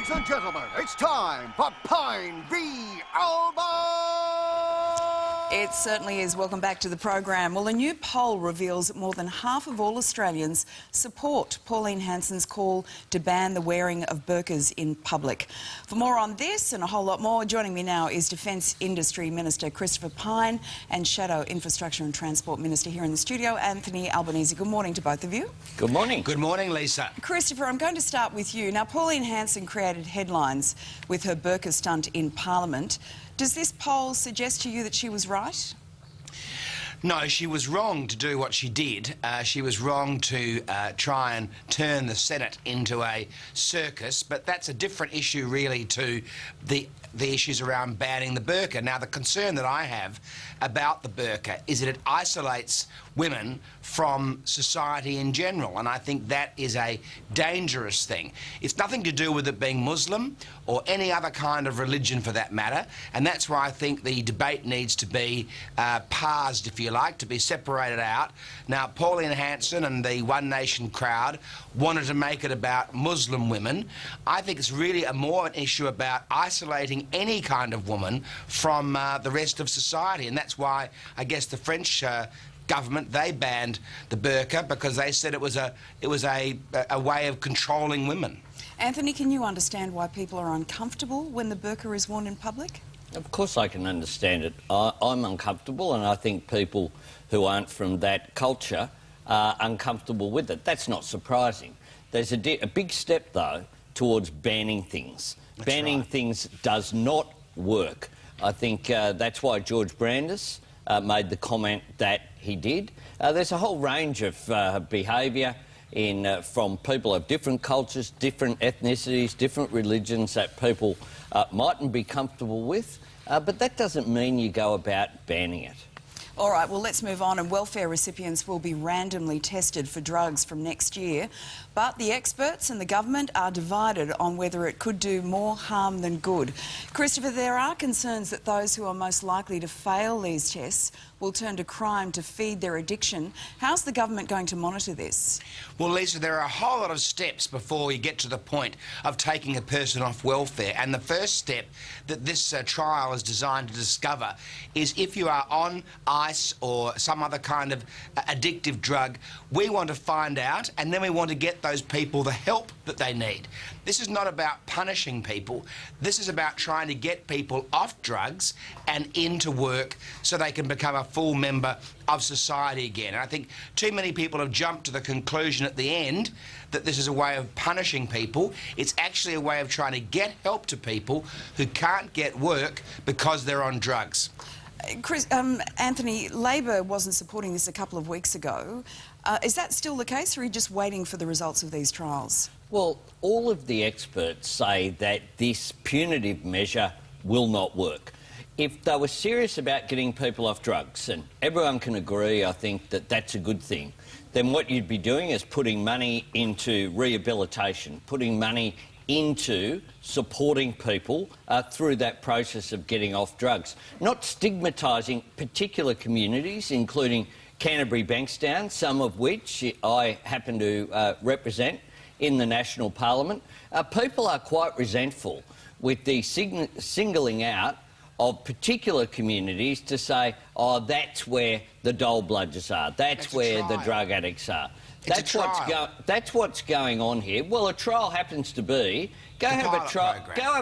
Ladies and gentlemen, it's time for Pine v. Albert! It certainly is. Welcome back to the program. Well, a new poll reveals more than half of all Australians support Pauline Hanson's call to ban the wearing of burqas in public. For more on this and a whole lot more, joining me now is Defence Industry Minister Christopher Pyne and Shadow Infrastructure and Transport Minister here in the studio, Anthony Albanese. Good morning to both of you. Good morning. Good morning, Lisa. Christopher, I'm going to start with you. Now, Pauline Hanson created headlines with her burqa stunt in Parliament. Does this poll suggest to you that she was right? No, she was wrong to do what she did. She was wrong to try and turn the Senate into a circus, but that's a different issue really to the issues around banning the burqa. Now, the concern that I have about the burqa is that it isolates women from society in general, and I think that is a dangerous thing. It's nothing to do with it being Muslim or any other kind of religion for that matter, and that's why I think the debate needs to be parsed, if you like, to be separated out. Now, Pauline Hanson and the One Nation crowd wanted to make it about Muslim women. I think it's really more an issue about isolating any kind of woman from the rest of society, and that's why I guess the French government, they banned the burqa because they said it was a way of controlling women. Anthony, can you understand why people are uncomfortable when the burqa is worn in public? Of course I can understand it. I'm uncomfortable, and I think people who aren't from that culture are uncomfortable with it. That's not surprising. There's a big step, though, towards banning things. Banning things does not work. I think that's why George Brandis made the comment that he did. There's a whole range of behaviour from people of different cultures, different ethnicities, different religions that people mightn't be comfortable with, but that doesn't mean you go about banning it. All right, well, let's move on. And welfare recipients will be randomly tested for drugs from next year. But the experts and the government are divided on whether it could do more harm than good. Christopher, there are concerns that those who are most likely to fail these tests will turn to crime to feed their addiction. How's the government going to monitor this? Well, Lisa, there are a whole lot of steps before you get to the point of taking a person off welfare. And the first step that this trial is designed to discover is if you are on ice or some other kind of addictive drug, we want to find out, and then we want to get those people the help that they need. This is not about punishing people. This is about trying to get people off drugs and into work so they can become a full member of society again. And I think too many people have jumped to the conclusion at the end that this is a way of punishing people. It's actually a way of trying to get help to people who can't get work because they're on drugs. Anthony, Labor wasn't supporting this a couple of weeks ago. Is that still the case, or are you just waiting for the results of these trials? Well, all of the experts say that this punitive measure will not work. If they were serious about getting people off drugs, and everyone can agree, I think, that that's a good thing, then what you'd be doing is putting money into rehabilitation, putting money into supporting people through that process of getting off drugs, not stigmatising particular communities, including Canterbury Bankstown, some of which I happen to represent in the National Parliament. People are quite resentful with the singling out of particular communities to say, oh, that's where the dole bludgers are, that's where the drug addicts are. That's what's going on here. Well, a trial happens to be, go have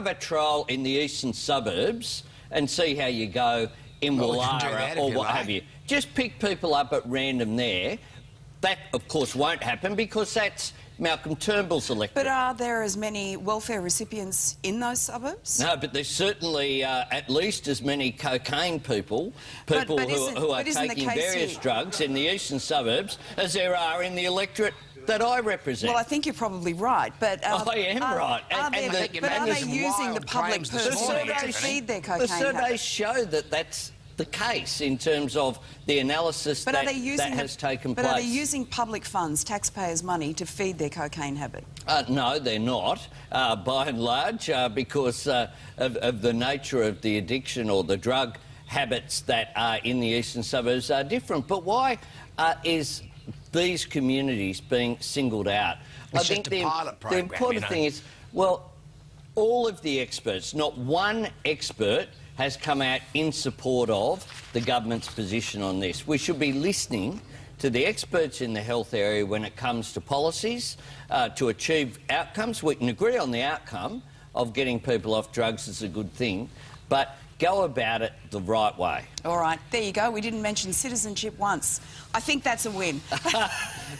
a trial in the eastern suburbs and see how you go in Wallara or what have you. Just pick people up at random there. That, of course, won't happen because that's Malcolm Turnbull's electorate. But are there as many welfare recipients in those suburbs? No, but there's certainly at least as many cocaine people who are taking various drugs in the eastern suburbs as there are in the electorate that I represent. Well, I think you're probably right, but... I am right. Are they using the public purse to feed their cocaine The surveys show that that's the case in terms of the analysis that has taken place. But are they using public funds, taxpayers' money, to feed their cocaine habit? No, they're not, by and large, because of the nature of the addiction or the drug habits that are in the eastern suburbs are different. But why is these communities being singled out? It's just a pilot program, the important thing is, well, all of the experts, not one expert has come out in support of the government's position on this. We should be listening to the experts in the health area when it comes to policies to achieve outcomes. We can agree on the outcome of getting people off drugs is a good thing, but go about it the right way. All right, there you go. We didn't mention citizenship once. I think that's a win.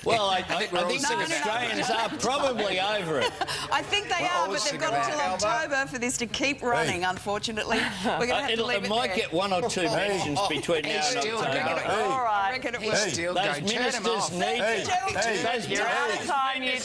Well, I think we're all think sick of Australians are probably over it. I think they are, but they've got until October for this to keep running, unfortunately. We're going to have to leave it It might there. get 1 or 2 mentions between now and still October. going. All right. I reckon it will. Still Those go. Turn him ministers off. need... Gentlemen, Those You're out of time, you two.